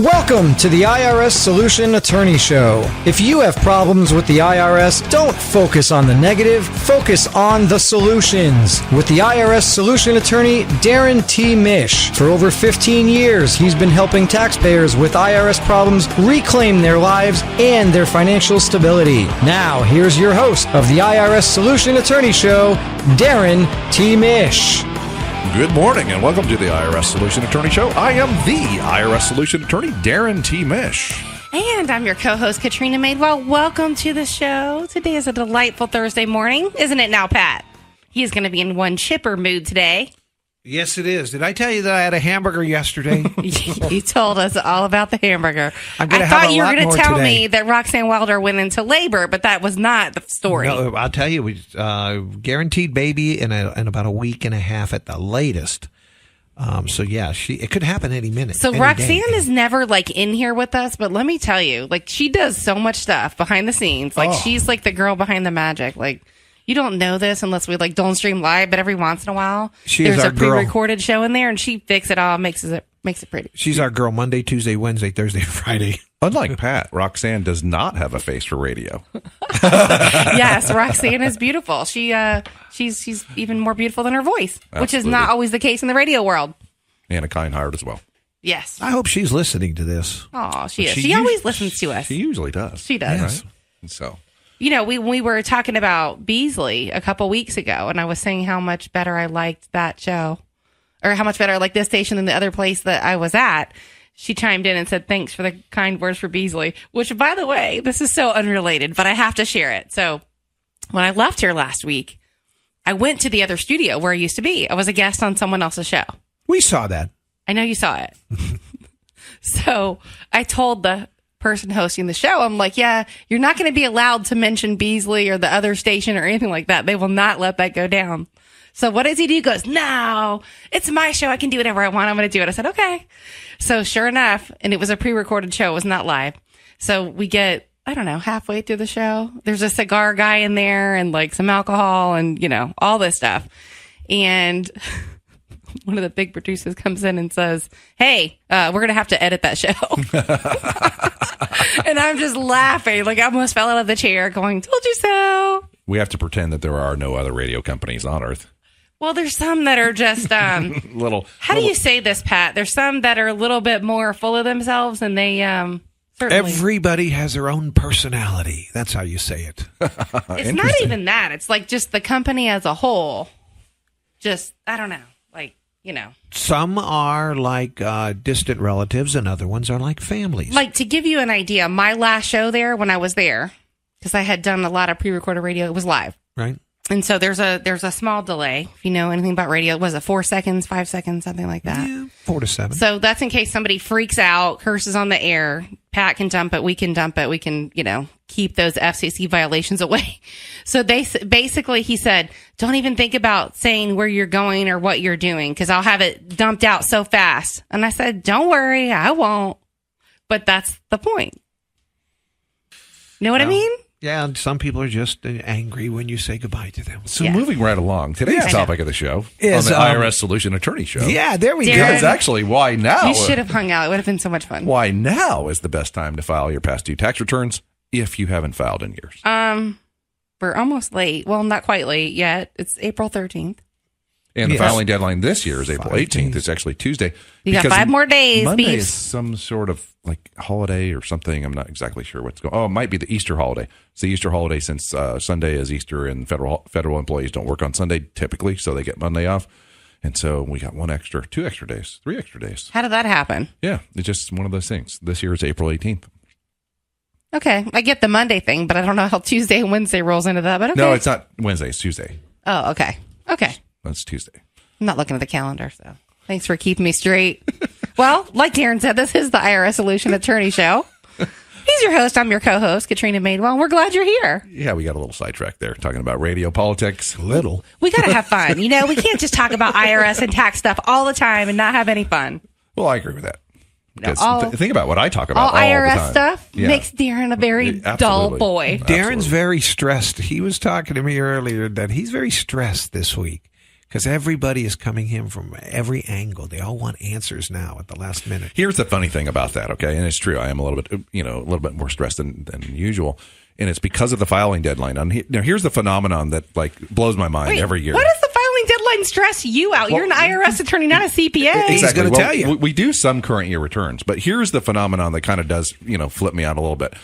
Welcome to the IRS Solution Attorney Show. If you have problems with the IRS, don't focus on the negative, focus on the solutions. With the IRS Solution Attorney, Darrin T. Mish. For over 15 years, he's been helping taxpayers with IRS problems reclaim their lives and their financial stability. Now, here's your host of the IRS Solution Attorney Show, Darrin T. Mish. Good morning and welcome to the IRS Solution Attorney Show. I am the IRS Solution Attorney, Darrin T. Mish. And I'm your co-host, Katrina Madewell. Welcome to the show. Today is a delightful Thursday morning, isn't it now, Pat? He's going to be in one chipper mood today. Yes, it is. Did I tell you that I had a hamburger yesterday? You told us all about the hamburger. I thought you were going to tell me that Roxanne Wilder went into labor, but that was not the story. No, I'll tell you, we guaranteed baby in about a week and a half at the latest. So yeah, it could happen any minute. So Roxanne is never in here with us, but let me tell you, she does so much stuff behind the scenes. She's like the girl behind the magic. You don't know this unless we don't stream live, but every once in a while there's a pre-recorded show in there, and she fixes it all, makes it pretty. She's our girl Monday, Tuesday, Wednesday, Thursday, Friday. Unlike Pat, Roxanne does not have a face for radio. Yes, Roxanne is beautiful. She's even more beautiful than her voice, Absolutely. Which is not always the case in the radio world. And a kind heart as well. Yes. I hope she's listening to this. Oh, she is. She always listens to us. She usually does. She does. Yes. Right? So. We were talking about Beasley a couple weeks ago, and I was saying how much better I liked that show, or how much better I liked this station than the other place that I was at. She chimed in and said, thanks for the kind words for Beasley, which, by the way, this is so unrelated, but I have to share it. So when I left here last week, I went to the other studio where I used to be. I was a guest on someone else's show. We saw that. I know you saw it. So I told the person hosting the show, I'm like, yeah, you're not going to be allowed to mention Beasley or the other station or anything like that. They will not let that go down. So what does he do? He goes, no, it's my show. I can do whatever I want. I'm going to do it. I said, okay. So sure enough, and it was a pre-recorded show. It was not live. So we get, I don't know, halfway through the show. There's a cigar guy in there and some alcohol and, all this stuff. And one of the big producers comes in and says, hey, we're going to have to edit that show. And I'm just laughing. I almost fell out of the chair going, told you so. We have to pretend that there are no other radio companies on Earth. Well, there's some that are just How do you say this, Pat? There's some that are a little bit more full of themselves, and they certainly. Everybody has their own personality. That's how you say it. It's not even that. It's just the company as a whole. Just, I don't know. Some are distant relatives, and other ones are like families. To give you an idea, my last show there, when I was there, because I had done a lot of pre-recorded radio, it was live. Right. And so there's a small delay. If you know anything about radio, was it 4 seconds, 5 seconds, something like that? Yeah, 4 to 7. So that's in case somebody freaks out, curses on the air. Pat can dump it. We can dump it. We can, keep those FCC violations away. So basically he said, don't even think about saying where you're going or what you're doing, because I'll have it dumped out so fast. And I said, don't worry, I won't. But that's the point. Know what I mean? Yeah, and some people are just angry when you say goodbye to them. So moving right along, today's topic of the show is on the IRS Solution Attorney Show. Yeah, there we go. Is actually why now. You should have hung out. It would have been so much fun. Why now is the best time to file your past due tax returns if you haven't filed in years. We're almost late. Well, not quite late yet. It's April 13th. And the filing deadline this year is April 18th. It's actually Tuesday. You got 5 more days, Monday beeps. is some sort of holiday or something. I'm not exactly sure what's going on. Oh, it might be the Easter holiday. It's the Easter holiday since Sunday is Easter, and federal employees don't work on Sunday typically, so they get Monday off. And so we got 2 extra days, 3 extra days. How did that happen? Yeah, it's just one of those things. This year is April 18th. Okay, I get the Monday thing, but I don't know how Tuesday and Wednesday rolls into that. But okay. No, it's not Wednesday. It's Tuesday. Oh, okay. Okay. That's Tuesday. I'm not looking at the calendar, so thanks for keeping me straight. Well, like Darrin said, this is the IRS Solution Attorney Show. He's your host. I'm your co-host, Katrina Madewell. We're glad you're here. Yeah, we got a little sidetracked there talking about radio politics. A little. We got to have fun. We can't just talk about IRS and tax stuff all the time and not have any fun. Well, I agree with that. No, think about what I talk about all IRS the time. stuff makes Darrin a very dull boy. Darrin's very stressed. He was talking to me earlier that he's very stressed this week Because everybody is coming in from every angle. They all want answers now at the last minute. Here's the funny thing about that, okay? And it's true. I am a little bit more stressed than usual. And it's because of the filing deadline. Now, here's the phenomenon that like blows my mind every year. What does the filing deadline stress you out? You're an IRS attorney, not a CPA. Exactly. He's going to tell you. We do some current year returns, but here's the phenomenon that kind of does, flip me out a little bit.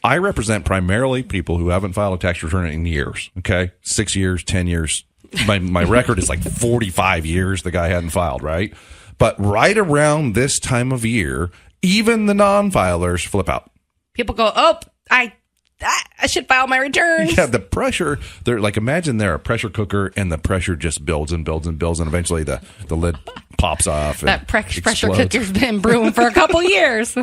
I represent primarily people who haven't filed a tax return in years, okay? 6 years, 10 years. My record is like 45 years the guy hadn't filed, right? But right around this time of year, even the non-filers flip out. People go, I should file my returns. Yeah, the pressure, they're like, imagine they're a pressure cooker and the pressure just builds and builds and builds and eventually the lid pops off. That pressure cooker's been brewing for a couple years.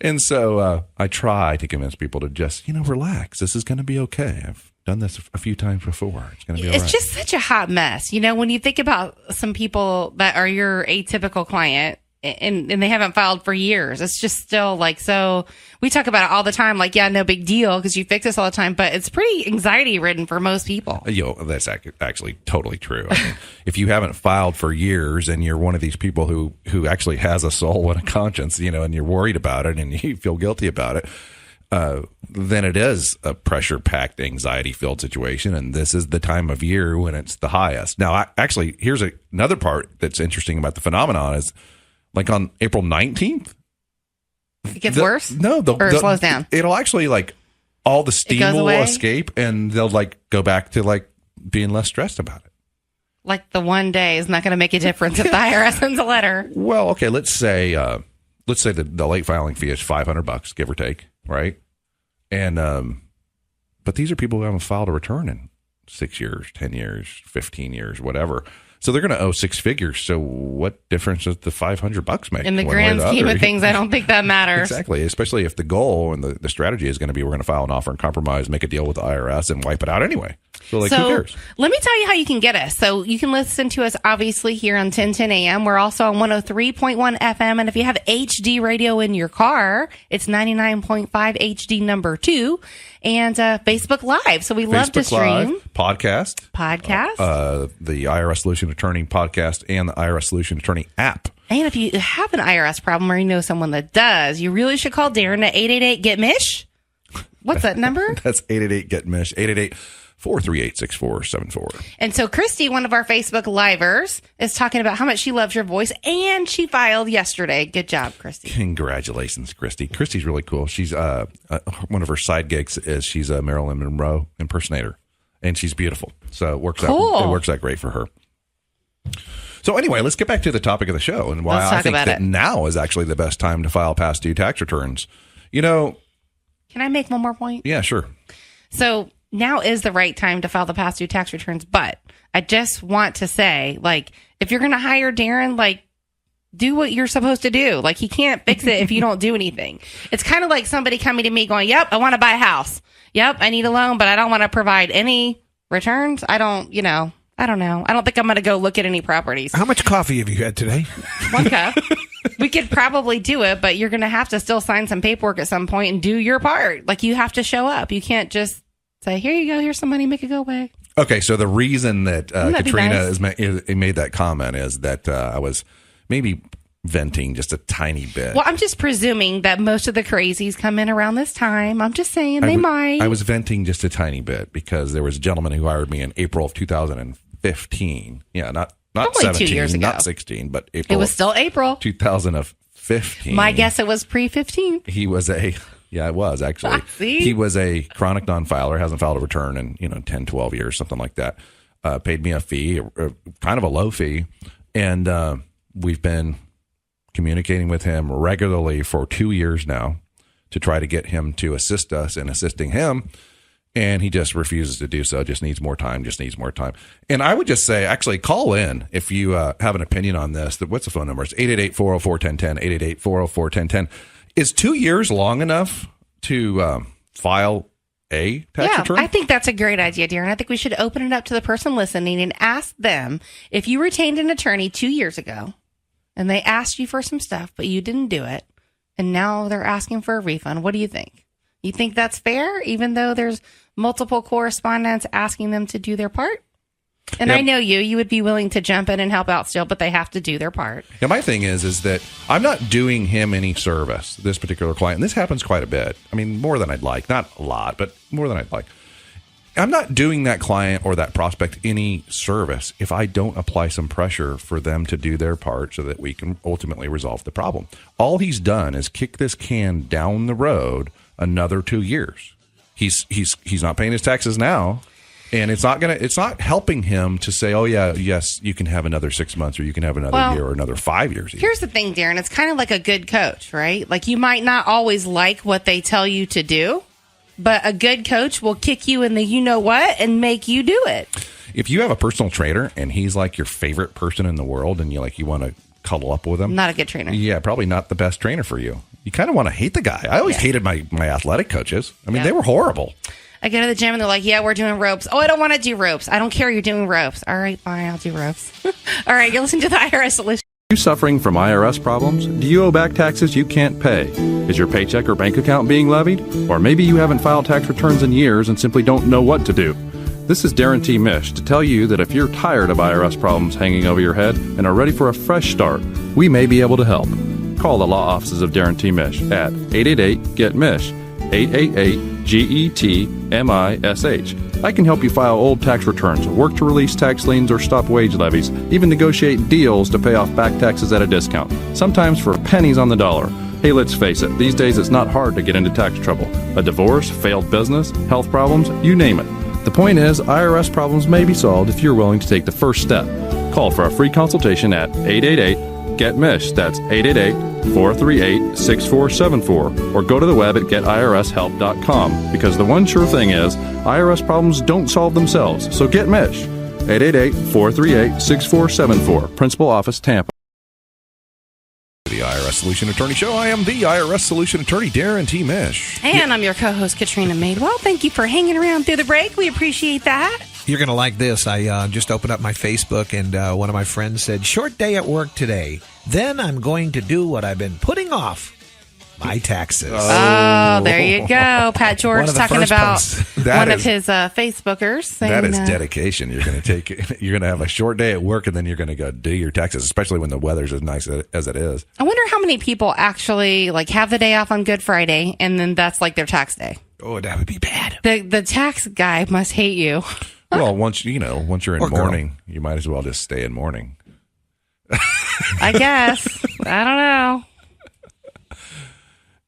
And so I try to convince people to just, relax. This is going to be okay. I've done this a few times before. It's going to be all right. It's just such a hot mess. When you think about some people that are your atypical client and they haven't filed for years, it's just still like, so we talk about it all the time. Like, yeah, no big deal because you fix this all the time, but it's pretty anxiety ridden for most people. That's actually totally true. I mean, if you haven't filed for years and you're one of these people who actually has a soul and a conscience, and you're worried about it and you feel guilty about it, then it is a pressure-packed, anxiety-filled situation, and this is the time of year when it's the highest. Now, actually, here's another part that's interesting about the phenomenon is, like on April 19th, it gets worse? No, or it slows down? It'll actually, like, all the steam will escape, and they'll, like, go back to, like, being less stressed about it. Like the one day is not going to make a difference if the IRS sends a letter. Well, okay, let's say the late filing fee is $500, give or take, right? And but these are people who haven't filed a return in 6 years, 10 years, 15 years, whatever. So they're going to owe six figures. So what difference does the $500 make? In the grand scheme of things, I don't think that matters. Exactly, especially if the goal and the strategy is going to be we're going to file an offer and compromise, make a deal with the IRS, and wipe it out anyway. So, who cares? Let me tell you how you can get us. So you can listen to us, obviously, here on 1010 AM. We're also on 103.1 FM. And if you have HD radio in your car, it's 99.5 HD number 2. And Facebook Live. So we love to stream. Live, podcast. The IRS Solution Attorney podcast and the IRS Solution Attorney app. And if you have an IRS problem or you know someone that does, you really should call Darrin at 888-GET-MISH. What's that number? That's 888-GET-MISH. 888-438-6474. And so Christy, one of our Facebook Livers, is talking about how much she loves your voice, and she filed yesterday. Good job, Christy. Congratulations, Christy. Christy's really cool. She's one of her side gigs is she's a Marilyn Monroe impersonator, and she's beautiful. So it works out great for her. So anyway, let's get back to the topic of the show and why I think that now is actually the best time to file past due tax returns. Can I make one more point? Yeah, sure. So now is the right time to file the past due tax returns, but I just want to say, like, if you're going to hire Darrin, like, do what you're supposed to do. Like, he can't fix it if you don't do anything. It's kind of like somebody coming to me going, yep, I want to buy a house. Yep, I need a loan, but I don't want to provide any returns. I don't know. I don't think I'm going to go look at any properties. How much coffee have you had today? 1 cup. We could probably do it, but you're going to have to still sign some paperwork at some point and do your part. Like, you have to show up. You can't just say, here you go, here's some money, make it go away. Okay, so the reason that Katrina made that comment is that I was maybe venting just a tiny bit. Well, I'm just presuming that most of the crazies come in around this time. I'm just saying they might. I was venting just a tiny bit because there was a gentleman who hired me in April of 2015. Yeah, not only 17, 2 years ago. not 16, but April. It was still April 2015. My guess it was pre-15. He was yeah, it was actually. See? He was a chronic non-filer, hasn't filed a return in 10, 12 years, something like that. Paid me a fee, kind of a low fee, and we've been communicating with him regularly for 2 years now to try to get him to assist us in assisting him. And he just refuses to do so. Just needs more time. And I would just say, actually, call in if you have an opinion on this. What's the phone number? It's 888-404-1010, 888-404-1010. Is 2 years long enough to file a tax return? I think that's a great idea, Darrin. I think we should open it up to the person listening and ask them, if you retained an attorney 2 years ago and they asked you for some stuff, but you didn't do it, and now they're asking for a refund, what do you think? You think that's fair, even though there's multiple correspondents asking them to do their part? And I know you would be willing to jump in and help out still, but they have to do their part. Yeah, my thing is that I'm not doing him any service, this particular client. And this happens quite a bit. I mean, more than I'd like. Not a lot, but more than I'd like. I'm not doing that client or that prospect any service if I don't apply some pressure for them to do their part so that we can ultimately resolve the problem. All he's done is kick this can down the road another 2 years. He's not paying his taxes now. And it's not helping him to say, oh, yeah, yes, you can have another 6 months or you can have another year or another 5 years. Even. Here's the thing, Darrin. It's kind of like a good coach, right? Like you might not always like what they tell you to do, but a good coach will kick you in the you know what and make you do it. If you have a personal trainer and he's like your favorite person in the world and you want to cuddle up with him. Not a good trainer. Yeah, probably not the best trainer for you. You kind of want to hate the guy. I always hated my athletic coaches. I mean, they were horrible. I go to the gym and they're like, yeah, we're doing ropes. Oh, I don't want to do ropes. I don't care. You're doing ropes. All right, fine. I'll do ropes. All right. You're listening to the IRS Solution. Are you suffering from IRS problems? Do you owe back taxes you can't pay? Is your paycheck or bank account being levied? Or maybe you haven't filed tax returns in years and simply don't know what to do. This is Darrin T. Mish to tell you that if you're tired of IRS problems hanging over your head and are ready for a fresh start, we may be able to help. Call the law offices of Darrin T. Mish at 888-GET-MISH, 888-GET-MISH. I can help you file old tax returns, work to release tax liens or stop wage levies, even negotiate deals to pay off back taxes at a discount, sometimes for pennies on the dollar. Hey, let's face it, these days it's not hard to get into tax trouble. A divorce, failed business, health problems, you name it. The point is, IRS problems may be solved if you're willing to take the first step. Call for a free consultation at 888-GET-MISH. That's 888-438-6474. Or go to the web at getirshelp.com, because the one sure thing is, IRS problems don't solve themselves. So get Mish. 888-438-6474. Principal Office, Tampa. The IRS Solution Attorney Show. I am the IRS Solution Attorney, Darrin T. Mish. And I'm your co-host, Katrina Madewell. Thank you for hanging around through the break. We appreciate that. You're going to like this. I just opened up my Facebook, and one of my friends said, short day at work today. Then I'm going to do what I've been putting off. My taxes. Oh, there you go. Pat George talking about one of his Facebookers. Saying, that is dedication. You're going to take. You're going to have a short day at work, and then you're going to go do your taxes, especially when the weather's as nice as it is. I wonder how many people actually have the day off on Good Friday, and then that's like their tax day. Oh, that would be bad. The tax guy must hate you. Well, once you're in mourning, you might as well just stay in mourning. I guess. I don't know.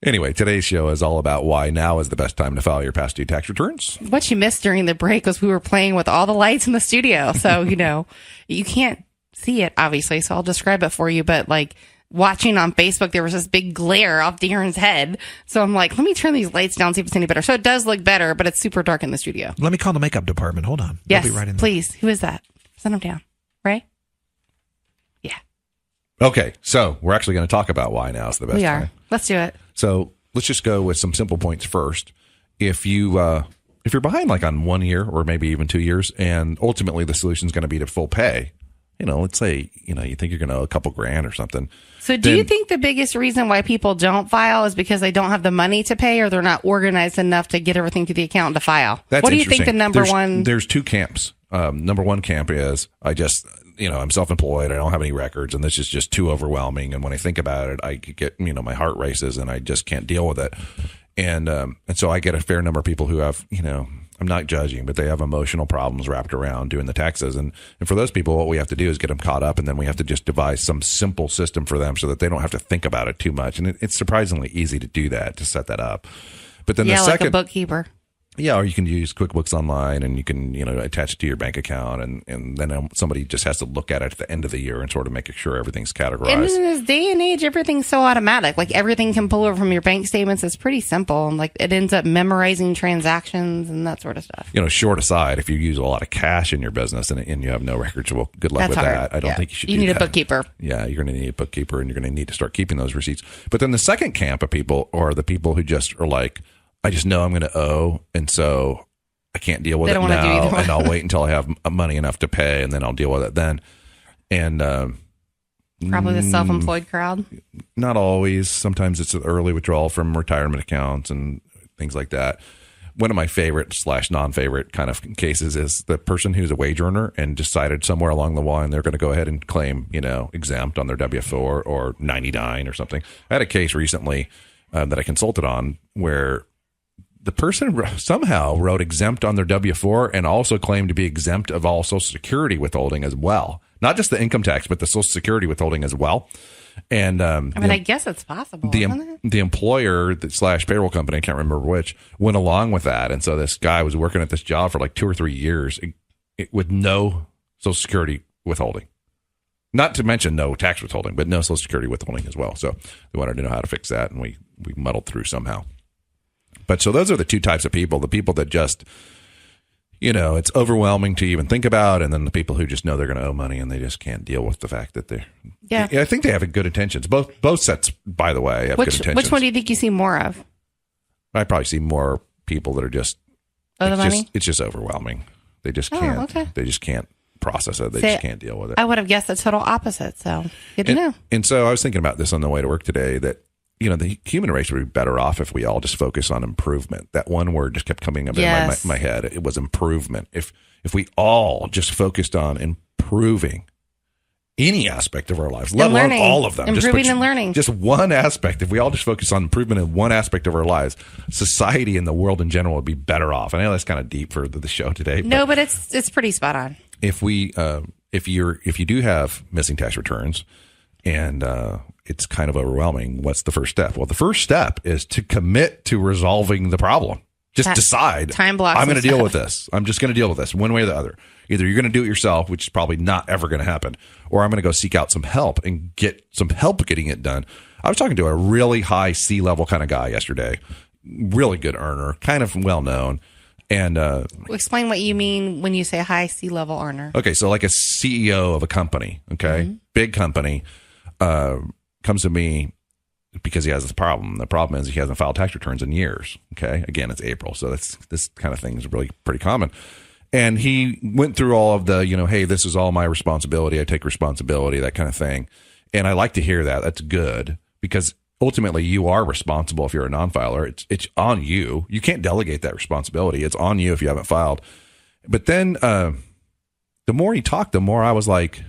Anyway, today's show is all about why now is the best time to file your past due tax returns. What you missed during the break was we were playing with all the lights in the studio. So, you can't see it, obviously. So I'll describe it for you. But watching on Facebook, there was this big glare off Darrin's head. So I'm like, let me turn these lights down, see if it's any better. So it does look better, but it's super dark in the studio. Let me call the makeup department. Hold on. Yes, They'll be right in there. please. Who is that? Send them down. Ray? Yeah. Okay, so we're actually going to talk about why now is the best time. We are. Let's do it. So let's just go with some simple points first. If you're behind on 1 year or maybe even 2 years, and ultimately the solution is going to be to full pay, let's say you think you're going to owe a couple grand or something. So do you think the biggest reason why people don't file is because they don't have the money to pay, or they're not organized enough to get everything to the accountant to file? What do you think the number one? There's two camps. Number one camp is I'm self-employed. I don't have any records, and this is just too overwhelming. And when I think about it, I get my heart races, and I just can't deal with it. And so I get a fair number of people who have I'm not judging, but they have emotional problems wrapped around doing the taxes. And for those people, what we have to do is get them caught up, and then we have to just devise some simple system for them so that they don't have to think about it too much. And it's surprisingly easy to do that, to set that up. But then the second, like a bookkeeper. Yeah, or you can use QuickBooks Online, and you can attach it to your bank account, and then somebody just has to look at it at the end of the year and sort of make sure everything's categorized. And in this day and age, everything's so automatic. Everything can pull over from your bank statements. It's pretty simple, and it ends up memorizing transactions and that sort of stuff. Short aside, if you use a lot of cash in your business and you have no records, well, good luck with that. I don't think you should. You need a bookkeeper. Yeah, you're going to need a bookkeeper, and you're going to need to start keeping those receipts. But then the second camp of people are the people who just are like, I just know I'm going to owe, and so I can't deal with it now, and I'll wait until I have money enough to pay, and then I'll deal with it then. And probably the self-employed crowd. Not always. Sometimes it's an early withdrawal from retirement accounts and things like that. one of my favorite / non-favorite kind of cases is the person who's a wage earner and decided somewhere along the line they're going to go ahead and claim, exempt on their W-4 or 99 or something. I had a case recently that I consulted on where the person somehow wrote exempt on their W-4 and also claimed to be exempt of all Social Security withholding as well. Not just the income tax, but the Social Security withholding as well. And I guess it's possible. The employer / payroll company, I can't remember which, went along with that. And so this guy was working at this job for like 2 or 3 years with no Social Security withholding. Not to mention no tax withholding, but no Social Security withholding as well. So we wanted to know how to fix that, and we muddled through somehow. But so those are the two types of people: the people that just, it's overwhelming to even think about, and then the people who just know they're going to owe money and they just can't deal with the fact that they're. Yeah, I think they have good intentions. Both sets, by the way, have good intentions. Which one do you think you see more of? I probably see more people that are just. It's just overwhelming. They just can't. Okay. They just can't process it. They just can't deal with it. I would have guessed the total opposite. So good to know. And so I was thinking about this on the way to work today, that the human race would be better off if we all just focus on improvement. That one word just kept coming up in my head. It was improvement. If we all just focused on improving any aspect of our lives, let alone all of them. Improving and learning. Just one aspect. If we all just focus on improvement in one aspect of our lives, society and the world in general would be better off. I know that's kind of deep for the show today. But it's pretty spot on. If you do have missing tax returns and it's kind of overwhelming, what's the first step? Well, the first step is to commit to resolving the problem. Just decide, time blocks, I'm going to deal with this. I'm just going to deal with this one way or the other. Either you're going to do it yourself, which is probably not ever going to happen, or I'm going to go seek out some help and get some help getting it done. I was talking to a really high C-level kind of guy yesterday, really good earner, kind of well-known. And explain what you mean when you say high C-level earner. Okay, so like a CEO of a company, big company, comes to me because he has this problem. The problem is he hasn't filed tax returns in years. Okay, again, it's April, so this kind of thing is really pretty common. And he went through all of the, hey, this is all my responsibility. I take responsibility, that kind of thing. And I like to hear that. That's good, because ultimately you are responsible if you're a non-filer. It's on you. You can't delegate that responsibility. It's on you if you haven't filed. But then the more he talked, the more I was like,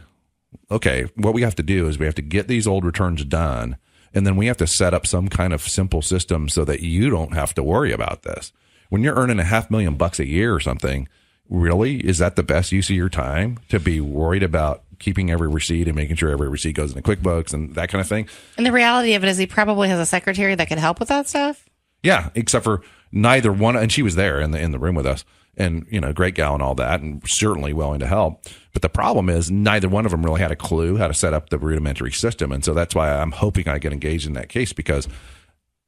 okay, what we have to do is we have to get these old returns done, and then we have to set up some kind of simple system so that you don't have to worry about this. When you're earning $500,000 a year or something, really, is that the best use of your time to be worried about keeping every receipt and making sure every receipt goes into QuickBooks and that kind of thing? And the reality of it is he probably has a secretary that could help with that stuff. Yeah, except for neither one, and she was there in the room with us, and great gal and all that, and certainly willing to help. But the problem is neither one of them really had a clue how to set up the rudimentary system, and so that's why I'm hoping I get engaged in that case, because,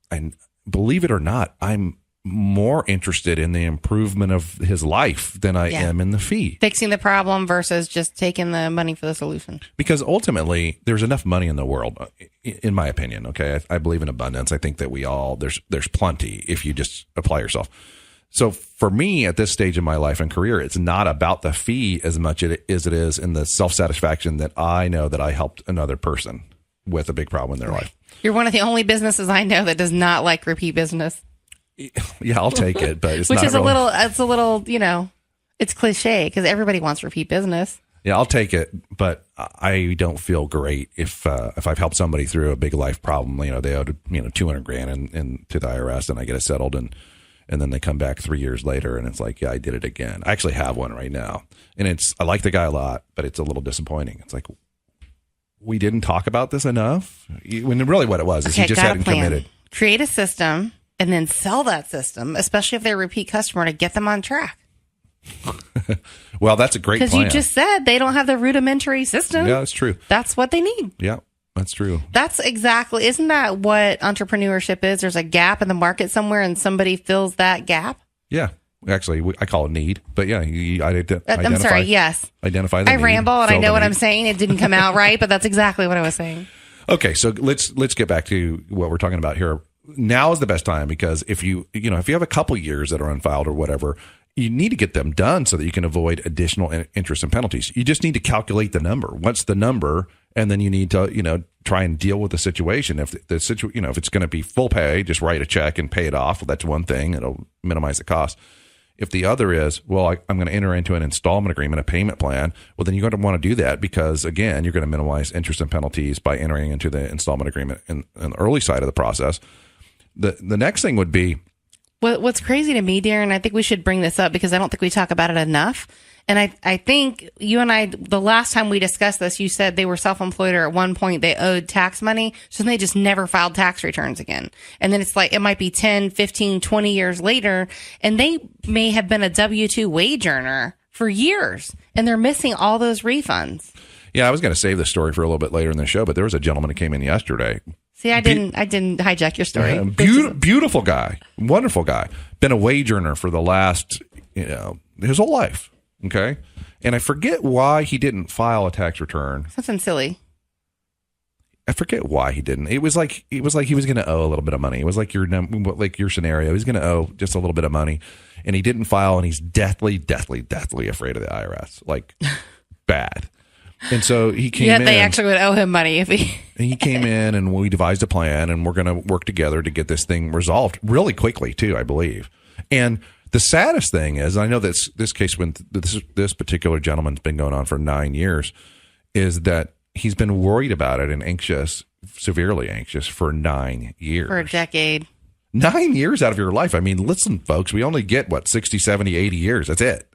and believe it or not, I'm more interested in the improvement of his life than I am in the fee. Fixing the problem versus just taking the money for the solution. Because ultimately, there's enough money in the world, in my opinion. Okay, I believe in abundance. I think that there's plenty if you just apply yourself. So for me, at this stage in my life and career, it's not about the fee as much as it is in the self-satisfaction that I know that I helped another person with a big problem in their life. You're one of the only businesses I know that does not like repeat business. Yeah, I'll take it, but it's which not is really... it's a little, it's cliche because everybody wants repeat business. Yeah, I'll take it, but I don't feel great if I've helped somebody through a big life problem. They owed $200,000 in to the IRS, and I get it settled, and then they come back 3 years later, and it's like, yeah, I did it again. I actually have one right now, and I like the guy a lot, but it's a little disappointing. It's like, we didn't talk about this enough. When really what it was is he just hadn't committed. Create a system. And then sell that system, especially if they're a repeat customer, to get them on track. Well, that's a great plan. Because you just said they don't have the rudimentary system. Yeah, that's true. That's what they need. Yeah, that's true. That's exactly, isn't that what entrepreneurship is? There's a gap in the market somewhere and somebody fills that gap? Yeah. Actually, I call it need. But yeah, I'm sorry, yes. Identify the need. I ramble and I know what I'm saying. It didn't come out right, but that's exactly what I was saying. Okay, so let's get back to what we're talking about here. Now is the best time, because if you have a couple years that are unfiled or whatever, you need to get them done so that you can avoid additional interest and penalties. You just need to calculate the number. What's the number? And then you need to, try and deal with the situation. If if it's going to be full pay, just write a check and pay it off. Well, that's one thing. It'll minimize the cost. If the other is, well, I'm going to enter into an installment agreement, a payment plan, well, then you're going to want to do that because, again, you're going to minimize interest and penalties by entering into the installment agreement in the early side of the process. The next thing would be, What's crazy to me, Darrin, I think we should bring this up because I don't think we talk about it enough. And I think you and I, the last time we discussed this, you said they were self-employed or at one point they owed tax money. So they just never filed tax returns again. And then it's like, it might be 10, 15, 20 years later. And they may have been a W-2 wage earner for years. And they're missing all those refunds. yeah, I was going to save this story for a little bit later in the show, but there was a gentleman who came in yesterday. See, I didn't hijack your story. Beautiful guy, wonderful guy. Been a wage earner for the last, his whole life. Okay, and I forget why he didn't file a tax return. Something silly. I forget why he didn't. It was like he was going to owe a little bit of money. It was like your scenario. He's going to owe just a little bit of money, and he didn't file, and he's deathly afraid of the IRS, like bad. And so he came in. They actually would owe him money if he. And he came in, and we devised a plan, and we're going to work together to get this thing resolved really quickly, too, I believe. And the saddest thing is, I know that this case, when this particular gentleman's been going on for 9 years, is that he's been worried about it and anxious, severely anxious for 9 years. For a decade. 9 years out of your life. I mean, listen, folks, we only get, 60, 70, 80 years. That's it.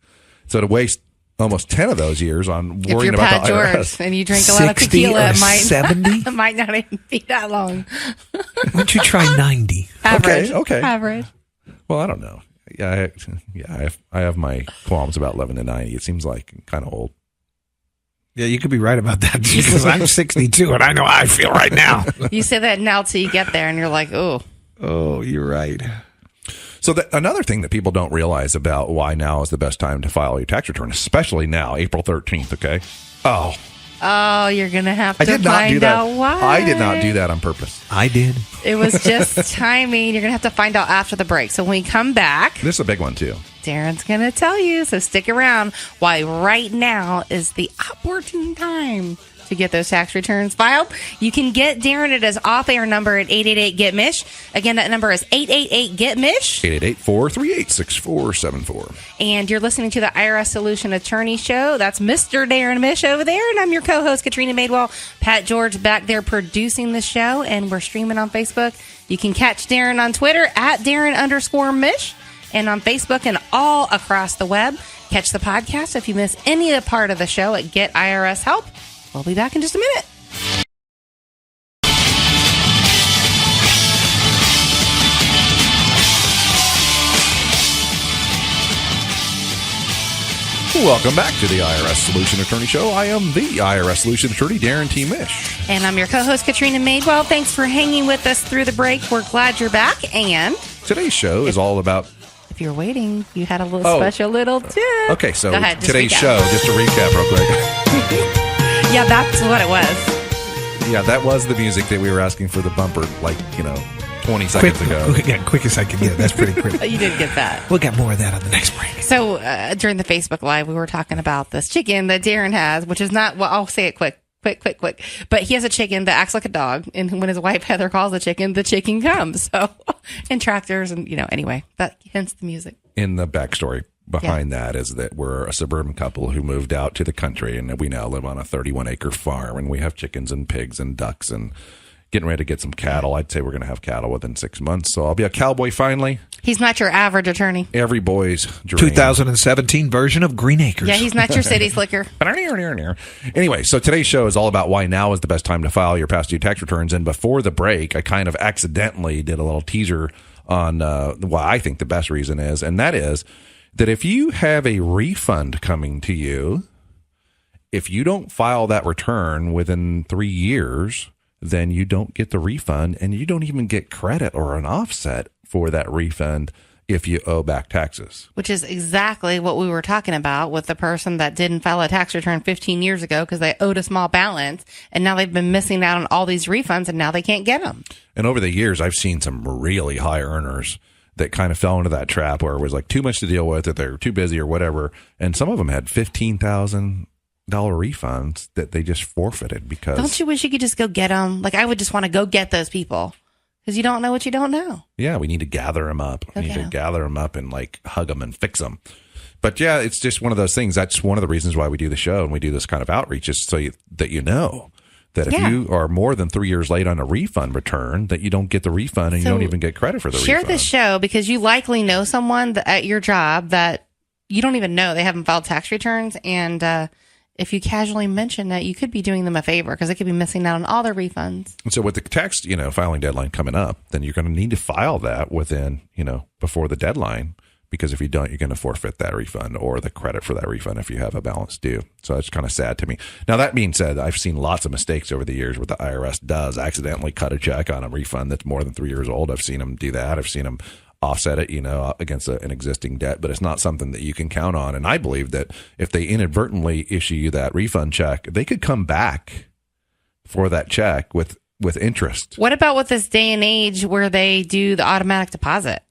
So to waste almost 10 of those years on worrying about Pat the IRS. George and you drink a lot of tequila, it might 70? it might not even be that long. Why don't you try 90? Average. Okay. Average. Well, I don't know. I have my qualms about 11 to 90. It seems like kind of old. Yeah, you could be right about that because I'm 62 and I know how I feel right now. You say that now till you get there and you're like, oh. Oh, you're right. So another thing that people don't realize about why now is the best time to file your tax return, especially now, April 13th, okay? Oh, you're going to have to find out why. I did not do that on purpose. I did. It was just timing. You're going to have to find out after the break. So when we come back, This is a big one, too. Darrin's going to tell you. So stick around why right now is the opportune time to get those tax returns filed. You can get Darrin at his off-air number at 888-GET-MISH. Again, that number is 888-GET-MISH. 888-438-6474. And you're listening to the IRS Solution Attorney Show. That's Mr. Darrin Mish over there. And I'm your co-host, Katrina Madewell. Pat George back there producing the show. And we're streaming on Facebook. You can catch Darrin on Twitter at Darrin_Mish. And on Facebook and all across the web. Catch the podcast if you miss any part of the show at Get IRS Help. We'll be back in just a minute. Welcome back to the IRS Solution Attorney Show. I am the IRS Solution Attorney, Darrin T. Mish. And I'm your co-host, Katrina Madewell. Thanks for hanging with us through the break. We're glad you're back. And today's show is all about... If you're waiting, you had a little special little tip. Okay, so Go ahead, today's show, just to recap real quick. Yeah, that's what it was. Yeah, that was the music that we were asking for the bumper, 20 seconds ago. Quick as I could get it. That's pretty quick. You did get that. We'll get more of that on the next break. So during the Facebook Live, we were talking about this chicken that Darrin has, which is not, well, I'll say it quick. But he has a chicken that acts like a dog. And when his wife Heather calls the chicken comes. So, and tractors and, anyway, hence the music. In the backstory behind that is that we're a suburban couple who moved out to the country, and we now live on a 31-acre farm, and we have chickens and pigs and ducks and getting ready to get some cattle. I'd say we're going to have cattle within 6 months. So I'll be a cowboy finally. He's not your average attorney. Every boy's dream. 2017 version of Green Acres. Yeah, he's not your city slicker. Anyway, so today's show is all about why now is the best time to file your past due tax returns. And before the break, I kind of accidentally did a little teaser on why I think the best reason is, and that is that if you have a refund coming to you, if you don't file that return within 3 years, then you don't get the refund, and you don't even get credit or an offset for that refund if you owe back taxes. Which is exactly what we were talking about with the person that didn't file a tax return 15 years ago because they owed a small balance, and now they've been missing out on all these refunds, and now they can't get them. And over the years, I've seen some really high earners that kind of fell into that trap where it was too much to deal with, that they're too busy or whatever. And some of them had $15,000, refunds that they just forfeited because. Don't you wish you could just go get them? Like, I would just want to go get those people because you don't know what you don't know. Yeah, we need to gather them up. We need to gather them up and like hug them and fix them. But yeah, it's just one of those things. That's one of the reasons why we do the show and we do this kind of outreach is so that you know that if you are more than 3 years late on a refund return, that you don't get the refund and you don't even get credit for the refund. Share this show because you likely know someone at your job that you don't even know they haven't filed tax returns. And if you casually mention that, you could be doing them a favor because they could be missing out on all their refunds. And so with the tax, filing deadline coming up, then you're going to need to file that within, before the deadline. Because if you don't, you're going to forfeit that refund or the credit for that refund if you have a balance due. So it's kind of sad to me. Now, that being said, I've seen lots of mistakes over the years where the IRS does accidentally cut a check on a refund that's more than 3 years old. I've seen them do that. I've seen them offset it, against an existing debt, but it's not something that you can count on. And I believe that if they inadvertently issue you that refund check, they could come back for that check with interest. What about with this day and age where they do the automatic deposit?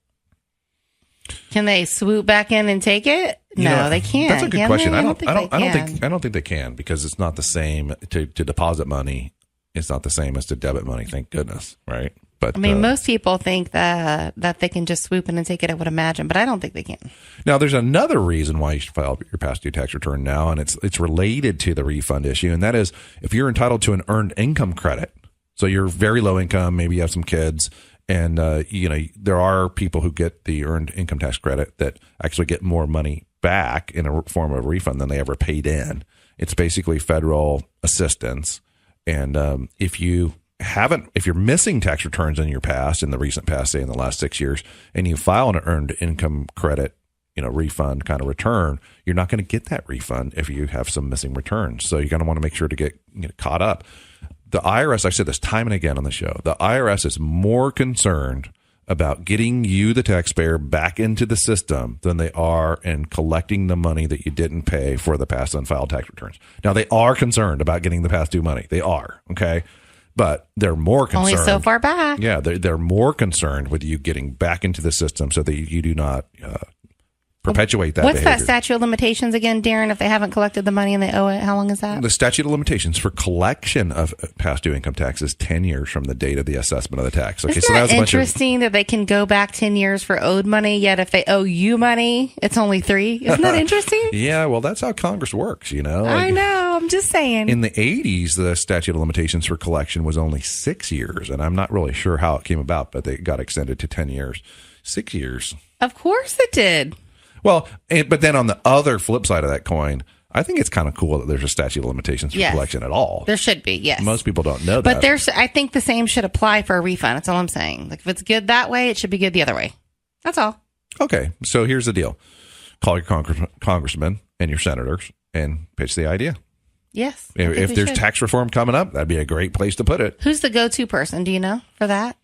Can they swoop back in and take it? No, they can't. That's a good question. I don't think think they can because it's not the same to deposit money. It's not the same as to debit money. Thank goodness, right? But most people think that they can just swoop in and take it. I would imagine, but I don't think they can. Now, there's another reason why you should file your past due tax return now, and it's related to the refund issue, and that is if you're entitled to an earned income credit. So you're very low income, maybe you have some kids. And, there are people who get the earned income tax credit that actually get more money back in a form of a refund than they ever paid in. It's basically federal assistance. And if you're missing tax returns in the recent past, say in the last 6 years, and you file an earned income credit, refund kind of return, you're not going to get that refund if you have some missing returns. So you're going to want to make sure to get caught up. The IRS, I've said this time and again on the show, the IRS is more concerned about getting you, the taxpayer, back into the system than they are in collecting the money that you didn't pay for the past unfiled tax returns. Now, they are concerned about getting the past due money. They are, okay? But they're more concerned. Only so far back. Yeah, they're more concerned with you getting back into the system so that you do not perpetuate that What's behavior. that statute of limitations again, Darrin, if they haven't collected the money and they owe it? How long is that? The statute of limitations for collection of past due income tax is 10 years from the date of the assessment of the tax. Okay, Isn't that interesting that they can go back 10 years for owed money, yet if they owe you money, it's only 3? Isn't that interesting? Yeah, well, that's how Congress works, I know, I'm just saying. In the 80s, the statute of limitations for collection was only 6 years, and I'm not really sure how it came about, but they got extended to 10 years. 6 years. Of course it did. Well, but then on the other flip side of that coin, I think it's kind of cool that there's a statute of limitations for collection at all. There should be, yes. Most people don't know that. But I think the same should apply for a refund. That's all I'm saying. Like if it's good that way, it should be good the other way. That's all. Okay, so here's the deal. Call your congressman and your senators and pitch the idea. Yes. If there's tax reform coming up, that'd be a great place to put it. Who's the go-to person? Do you know for that?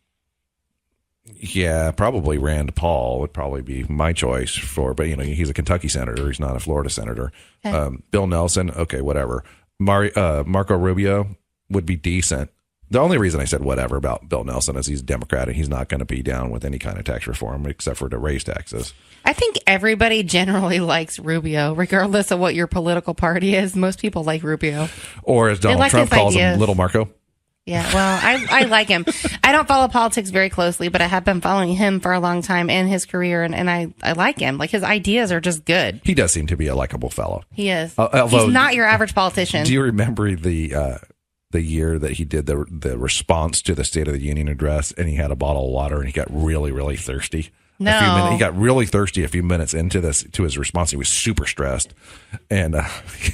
Yeah, probably Rand Paul would probably be my choice but he's a Kentucky senator. He's not a Florida senator. Okay. Bill Nelson, okay, whatever. Marco Rubio would be decent. The only reason I said whatever about Bill Nelson is he's a Democrat and he's not going to be down with any kind of tax reform except for to raise taxes. I think everybody generally likes Rubio, regardless of what your political party is. Most people like Rubio. Or as Donald Trump calls him, Little Marco. Yeah, well, I like him. I don't follow politics very closely, but I have been following him for a long time and his career, and I like him. Like, his ideas are just good. He does seem to be a likable fellow. He is. He's not your average politician. Do you remember the year that he did the response to the State of the Union address, and he had a bottle of water, and he got really, really thirsty? No. He got really thirsty a few minutes into his response. He was super stressed, and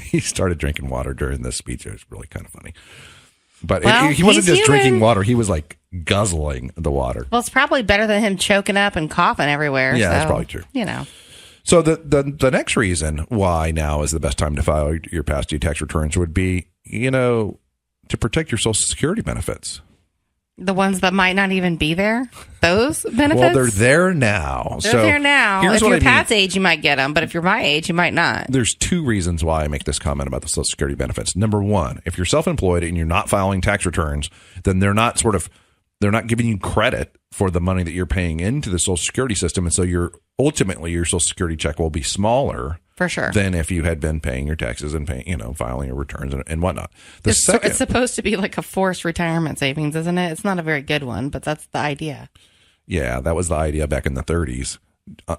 he started drinking water during this speech. It was really kind of funny. But he wasn't just drinking water. He was like guzzling the water. Well, it's probably better than him choking up and coughing everywhere. Yeah, that's probably true. So the next reason why now is the best time to file your past due tax returns would be, to protect your Social Security benefits. The ones that might not even be there? Those benefits? Well, they're there now. They're there now. If you're Pat's age, you might get them. But if you're my age, you might not. There's 2 reasons why I make this comment about the Social Security benefits. Number 1, if you're self-employed and you're not filing tax returns, then they're not giving you credit for the money that you're paying into the Social Security system. And so ultimately your Social Security check will be smaller For sure. than if you had been paying your taxes and filing your returns and whatnot. It's supposed to be like a forced retirement savings, isn't it? It's not a very good one, but that's the idea. Yeah, that was the idea back in the 30s.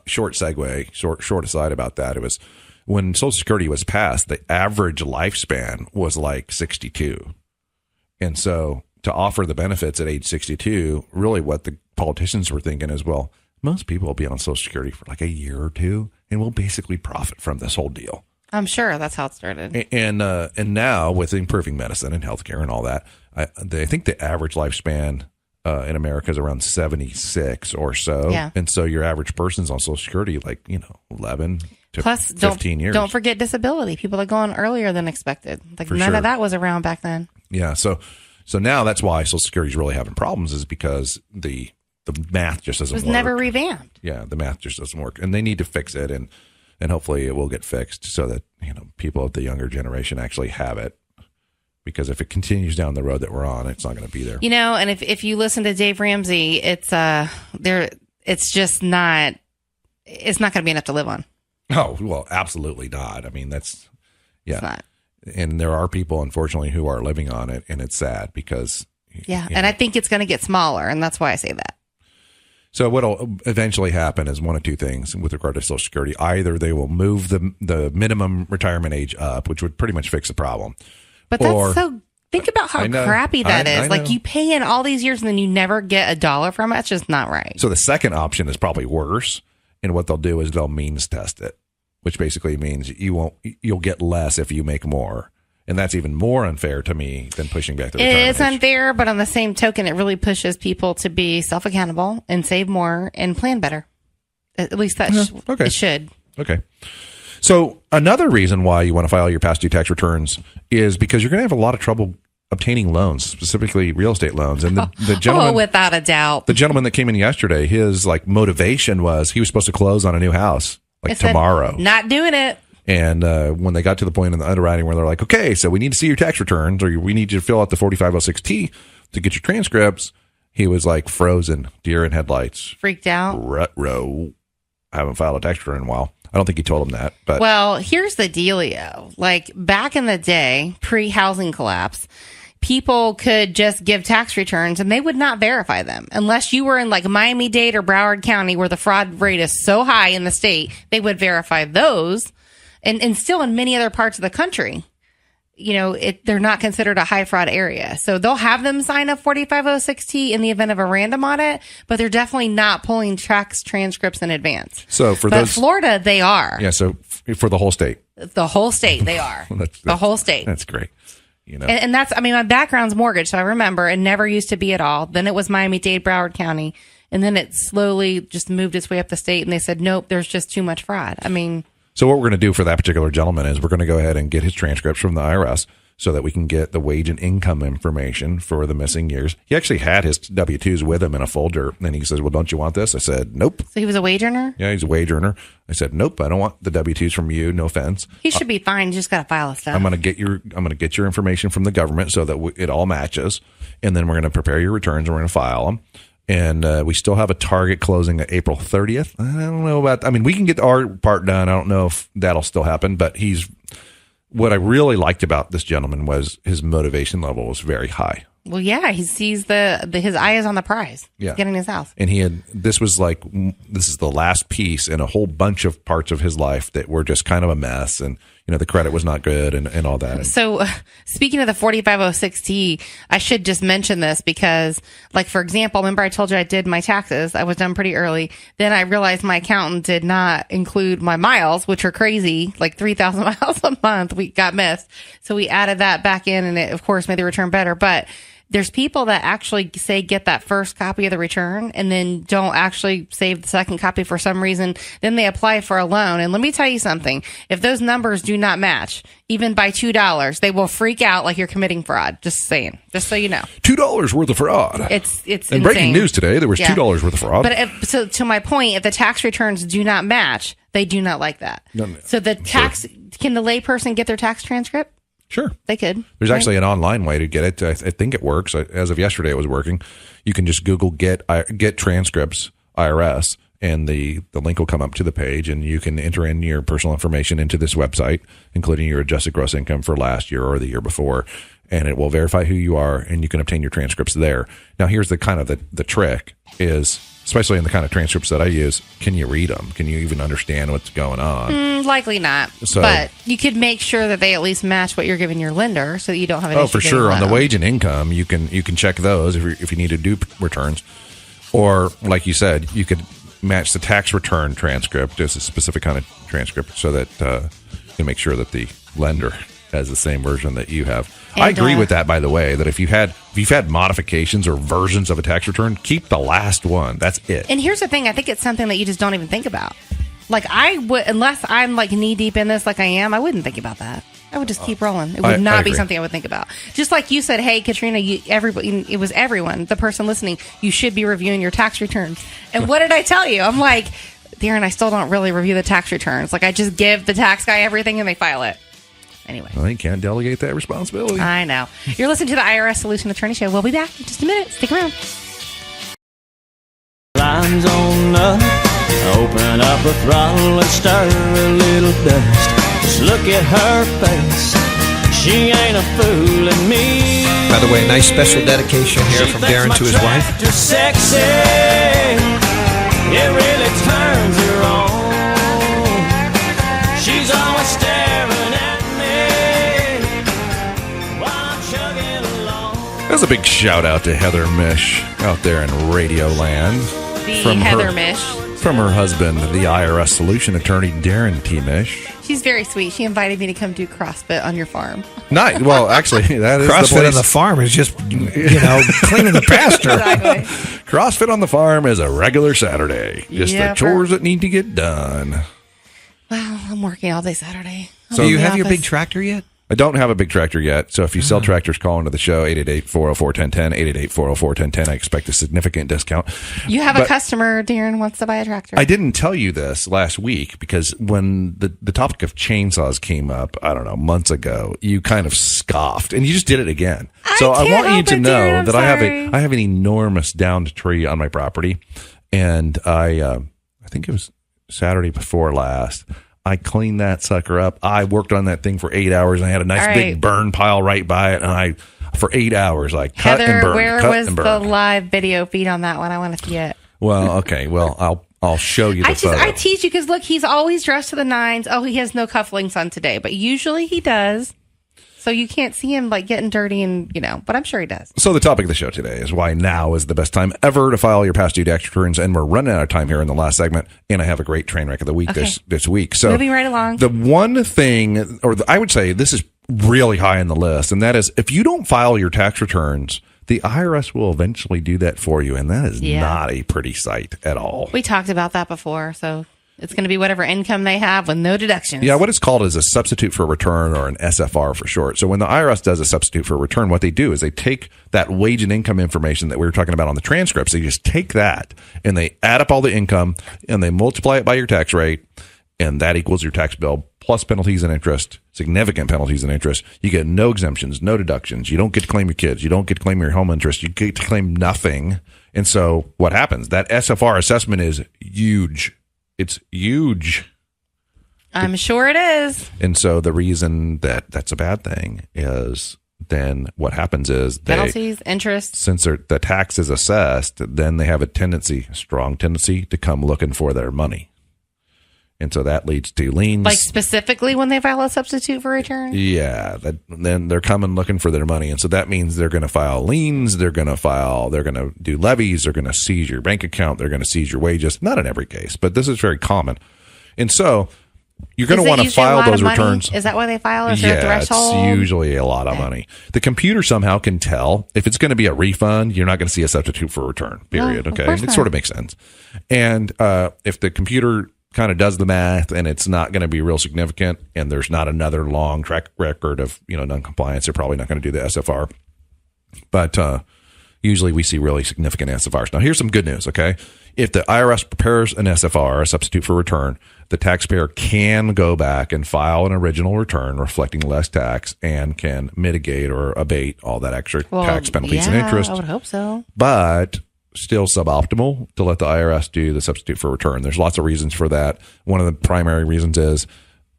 Short segue, short aside about that. It was when Social Security was passed, the average lifespan was like 62. And so to offer the benefits at age 62, really what the politicians were thinking is, well, most people will be on Social Security for like a year or two, and we'll basically profit from this whole deal. I'm sure that's how it started. And now with improving medicine and healthcare and all that, I think the average lifespan in America is around 76 or so. Yeah. And so your average person's on Social Security 11 to Plus, 15 years. Don't forget disability. People that go on earlier than expected. Like For none sure. of that was around back then. Yeah. So now that's why Social Security is really having problems, is because the math just doesn't It was work. never revamped. Yeah, the math just doesn't work, and they need to fix it, and hopefully it will get fixed so that people of the younger generation actually have it. Because if it continues down the road that we're on, it's not going to be there. And if you listen to Dave Ramsey, it's just not. It's not going to be enough to live on. Oh well, absolutely not. I mean, that's It's not. and there are people, unfortunately, who are living on it, and it's sad because And I think it's going to get smaller, and that's why I say that. So what'll eventually happen is one of two things with regard to Social Security. Either they will move the minimum retirement age up, which would pretty much fix the problem. But think about how I know. crappy that I is. Like know. you pay in all these years and then you never get $1 from it. That's just not right. So the second option is probably worse. And what they'll do is they'll means test it, which basically means you'll get less if you make more. And that's even more unfair to me than pushing back the retirement It's age. unfair, but on the same token, it really pushes people to be self-accountable and save more and plan better. At least it should. Okay. So another reason why you want to file your past due tax returns is because you're going to have a lot of trouble obtaining loans, specifically real estate loans. And the gentleman, without a doubt. the gentleman that came in yesterday, his motivation was he was supposed to close on a new house tomorrow. Not doing it. And when they got to the point in the underwriting where they're like, okay, so we need to see your tax returns, or we need you to fill out the 4506T to get your transcripts, he was like frozen, deer in headlights. Freaked out. Ruh-roh. I haven't filed a tax return in a while. I don't think he told him that. But Well, here's the dealio. Like back in the day, pre-housing collapse, people could just give tax returns and they would not verify them unless you were in like Miami-Dade or Broward County where the fraud rate is so high in the state. They would verify those. And still in many other parts of the country, they're not considered a high fraud area. So they'll have them sign a 4506T in the event of a random audit, but they're definitely not pulling tax transcripts in advance. So for but those, Florida, they are. yeah. So for the whole state, The whole state, they are. The whole state. That's great. And that's, my background's mortgage, so I remember it never used to be at all. Then it was Miami-Dade, Broward County. And then it slowly just moved its way up the state, and they said, nope, there's just too much fraud. So what we're going to do for that particular gentleman is we're going to go ahead and get his transcripts from the IRS so that we can get the wage and income information for the missing years. He actually had his W-2s with him in a folder, and he says, well, don't you want this? I said, nope. So he was a wage earner? Yeah, he's a wage earner. I said, nope, I don't want the W-2s from you. No offense. He should be fine. You just got to file his stuff. I'm going to get your information from the government so that it all matches, and then we're going to prepare your returns and we're going to file them. And we still have a target closing at April 30th. I don't know about, we can get our part done. I don't know if that'll still happen, but what I really liked about this gentleman was his motivation level was very high. Well, yeah, he sees his eye is on the prize. Yeah. He's getting his house. And this is the last piece in a whole bunch of parts of his life that were just kind of a mess. And, the credit was not good and all that. So speaking of the 4506T, I should just mention this because, like, for example, remember I told you I did my taxes. I was done pretty early. Then I realized my accountant did not include my miles, which are crazy, like 3,000 miles a month. We got missed. So we added that back in, and it, of course, made the return better. But there's people that actually say get that first copy of the return and then don't actually save the second copy for some reason. Then they apply for a loan. And let me tell you something. If those numbers do not match, even by $2, they will freak out like you're committing fraud. Just saying. Just so you know. $2 worth of fraud. It's and insane. Breaking news today, there was $2 worth of fraud. But so to my point, if the tax returns do not match, they do not like that. No, so the tax, can the layperson get their tax transcript? Sure. They could. There's actually an online way to get it. I think it works. As of yesterday, it was working. You can just Google get transcripts IRS, and the link will come up to the page, and you can enter in your personal information into this website, including your adjusted gross income for last year or the year before, and it will verify who you are, and you can obtain your transcripts there. Now, here's the kind of the trick is, especially in the kind of transcripts that I use, can you read them? Can you even understand what's going on? Likely not. But you could make sure that they at least match what you're giving your lender so that you don't have an issue. For sure. On the wage and income, you can check those if you need to do returns. Or, like you said, you could match the tax return transcript, just a specific kind of transcript, so that you can make sure that the lender has the same version that you have. And I agree with that, by the way, that if you've had modifications or versions of a tax return, keep the last one. That's it. And here's the thing. I think it's something that you just don't even think about. Like, I would, unless I'm like knee deep in this like I am, I wouldn't think about that. I would just keep rolling. It would not be something I would think about. Just like you said, hey, Katrina, it was everyone, the person listening, you should be reviewing your tax returns. And what did I tell you? I'm like, Darrin, I still don't really review the tax returns. Like, I just give the tax guy everything and they file it. Anyway. Well, you can't delegate that responsibility. I know. You're listening to the IRS Solution Attorney Show. We'll be back in just a minute. Stick around. Lines on up, open up a throttle and stir a little dust. Just look at her face, she ain't a fooling me. By the way, nice special dedication here from Darrin to his wife. Too sexy, it really turns her on. She's always staring at me while I'm chugging along. That's a big shout out to Heather Mish out there in Radio Land. Heather Mish. From her husband, the IRS Solution Attorney, Darrin T. Mish. She's very sweet. She invited me to come do CrossFit on your farm. Nice. Well, actually, that is CrossFit the place. on the farm is just, cleaning the pasture. Exactly. CrossFit on the farm is a regular Saturday. Just the chores that need to get done. Well, I'm working all day Saturday. So do you have your big tractor yet? I don't have a big tractor yet, so if you sell tractors, call into the show, 888-404-1010, 888-404-1010. I expect a significant discount. You have a customer, Darrin, wants to buy a tractor. I didn't tell you this last week because when the topic of chainsaws came up, I don't know, months ago, you kind of scoffed, and you just did it again. So I want you to know that I have an enormous downed tree on my property, and I think it was Saturday before last, I cleaned that sucker up. I worked on that thing for 8 hours, and I had a nice big burn pile right by it. And for 8 hours, I cut and burned. Where was the live video feed on that one? I want to see it. Well, okay. Well, I'll show you the photo. I tease you because look, he's always dressed to the nines. Oh, he has no cufflinks on today, but usually he does. So you can't see him like getting dirty and, but I'm sure he does. So the topic of the show today is why now is the best time ever to file your past due tax returns. And we're running out of time here in the last segment. And I have a great train wreck of the week this week. So moving right along. The one thing, I would say this is really high on the list. And that is if you don't file your tax returns, the IRS will eventually do that for you. And that is not a pretty sight at all. We talked about that before. So it's going to be whatever income they have with no deductions. Yeah, what it's called is a substitute for a return, or an SFR for short. So when the IRS does a substitute for a return, what they do is they take that wage and income information that we were talking about on the transcripts. They just take that and they add up all the income and they multiply it by your tax rate, and that equals your tax bill plus penalties and interest, significant penalties and interest. You get no exemptions, no deductions. You don't get to claim your kids. You don't get to claim your home interest. You get to claim nothing. And so what happens? That SFR assessment is huge. It's huge. I'm sure it is. And so the reason that that's a bad thing is then what happens is penalties, interest. Since the tax is assessed, then they have a strong tendency to come looking for their money. And so that leads to liens. Like specifically when they file a substitute for return? Yeah. Then they're coming looking for their money. And so that means they're going to file liens. They're going to do levies. They're going to seize your bank account. They're going to seize your wages. Not in every case, but this is very common. And so you're going to want to file those returns. Is that why they file? Is there a threshold? It's usually a lot of money. The computer somehow can tell if it's going to be a refund. You're not going to see a substitute for return, period. Okay. It sort of makes sense. And if the computer kind of does the math and it's not going to be real significant and there's not another long track record of non-compliance, they're probably not going to do the SFR. But usually we see really significant SFRs. Now here's some good news. Okay, if the IRS prepares an SFR, a substitute for return, the taxpayer can go back and file an original return reflecting less tax and can mitigate or abate all that extra tax penalties and interest. I would hope so. But still suboptimal to let the IRS do the substitute for return. There's lots of reasons for that. One of the primary reasons is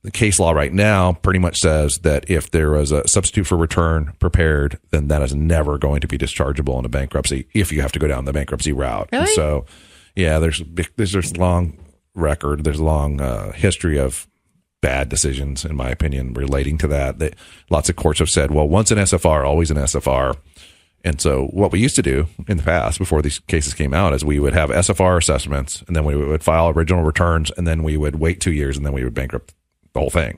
the case law right now pretty much says that if there was a substitute for return prepared, then that is never going to be dischargeable in a bankruptcy if you have to go down the bankruptcy route. Really? And so, yeah, there's long record. There's a long history of bad decisions, in my opinion, relating to that. Lots of courts have said, well, once an SFR, always an SFR. And so what we used to do in the past, before these cases came out, is we would have SFR assessments, and then we would file original returns, and then we would wait 2 years, and then we would bankrupt the whole thing.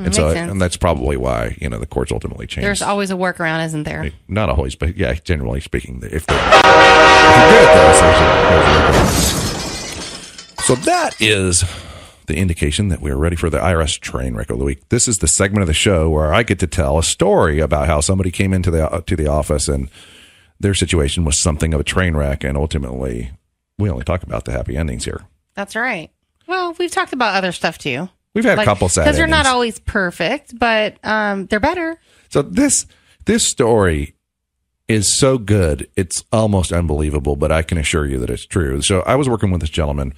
Makes sense. And that's probably why, the courts ultimately changed. There's always a workaround, isn't there? Not always, but yeah, generally speaking, if you're good at those, so that is the indication that we're ready for the IRS train wreck of the week. This is the segment of the show where I get to tell a story about how somebody came into the office and their situation was something of a train wreck, and ultimately we only talk about the happy endings here. That's right. Well, we've talked about other stuff too. We've had a couple sad endings. Because they're not always perfect, but they're better. So this story is so good, it's almost unbelievable, but I can assure you that it's true. So I was working with this gentleman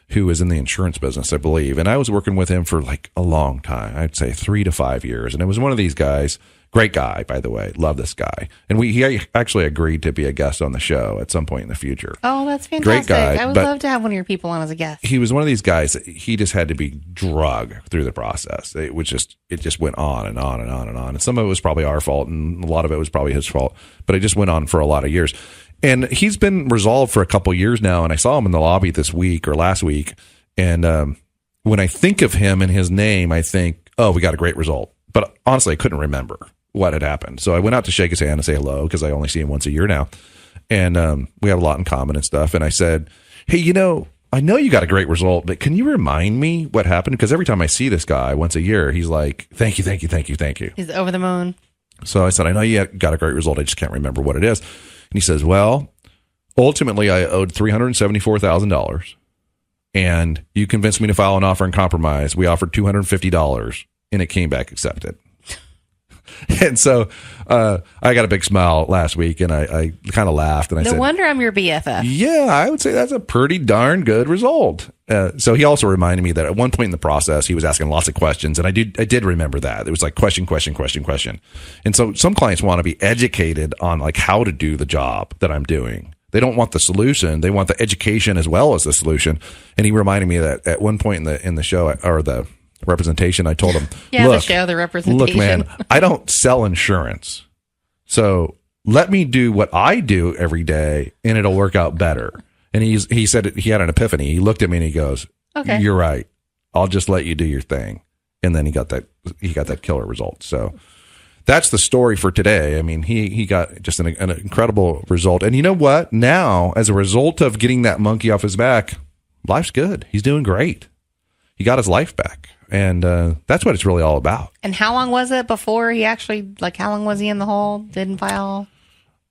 who is in the insurance business, I believe, and I was working with him for like a long time. I'd say 3 to 5 years, and it was one of these guys. Great guy, by the way. Love this guy. And he actually agreed to be a guest on the show at some point in the future. Oh, that's fantastic. Great guy, I would love to have one of your people on as a guest. He was one of these guys that he just had to be drugged through the process. It just went on and on and on and on. And some of it was probably our fault, and a lot of it was probably his fault. But it just went on for a lot of years. And he's been resolved for a couple years now, and I saw him in the lobby this week or last week. And when I think of him and his name, I think, oh, we got a great result. But honestly, I couldn't remember what had happened. So I went out to shake his hand and say hello, because I only see him once a year now. And we have a lot in common and stuff. And I said, hey, I know you got a great result, but can you remind me what happened? Because every time I see this guy once a year, he's like, thank you, thank you, thank you, thank you. He's over the moon. So I said, I know you got a great result. I just can't remember what it is. And he says, well, ultimately I owed $374,000. And you convinced me to file an offer in compromise. We offered $250, and it came back accepted. And so I got a big smile last week, and I kind of laughed. And I said, no wonder I'm your BFF. Yeah, I would say that's a pretty darn good result. So he also reminded me that at one point in the process, he was asking lots of questions, and I did remember that. It was like question. And so some clients want to be educated on like how to do the job that I'm doing. They don't want the solution. They want the education as well as the solution. And he reminded me that at one point in the show, or the representation, I told him, the representation. Look, man, I don't sell insurance. So let me do what I do every day, and it'll work out better. And he said he had an epiphany. He looked at me and he goes, okay, you're right. I'll just let you do your thing. And then he got that killer result. So that's the story for today. I mean, he got just an incredible result. And you know what? Now, as a result of getting that monkey off his back, life's good. He's doing great. He got his life back. And that's what it's really all about. And how long was it before he actually, how long was he in the hole? Didn't file?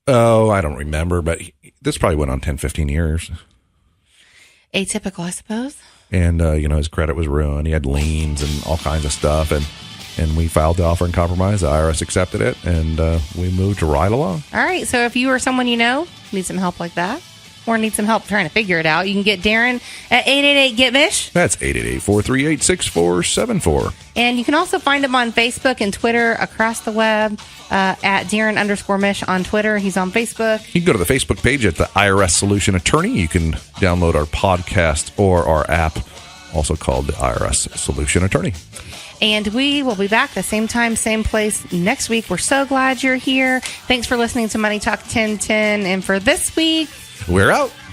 Oh, I don't remember, but this probably went on 10, 15 years. Atypical, I suppose. And, his credit was ruined. He had liens and all kinds of stuff. And we filed the offer in compromise. The IRS accepted it, and we moved right along. All right. So if you or someone you know needs some help like that, or need some help trying to figure it out, you can get Darrin at 888-GET-MISH. That's 888-438-6474. And you can also find him on Facebook and Twitter across the web at Darrin_Mish on Twitter. He's on Facebook. You can go to the Facebook page at the IRS Solution Attorney. You can download our podcast or our app, also called the IRS Solution Attorney. And we will be back the same time, same place next week. We're so glad you're here. Thanks for listening to Money Talk 1010. And for this week, we're out.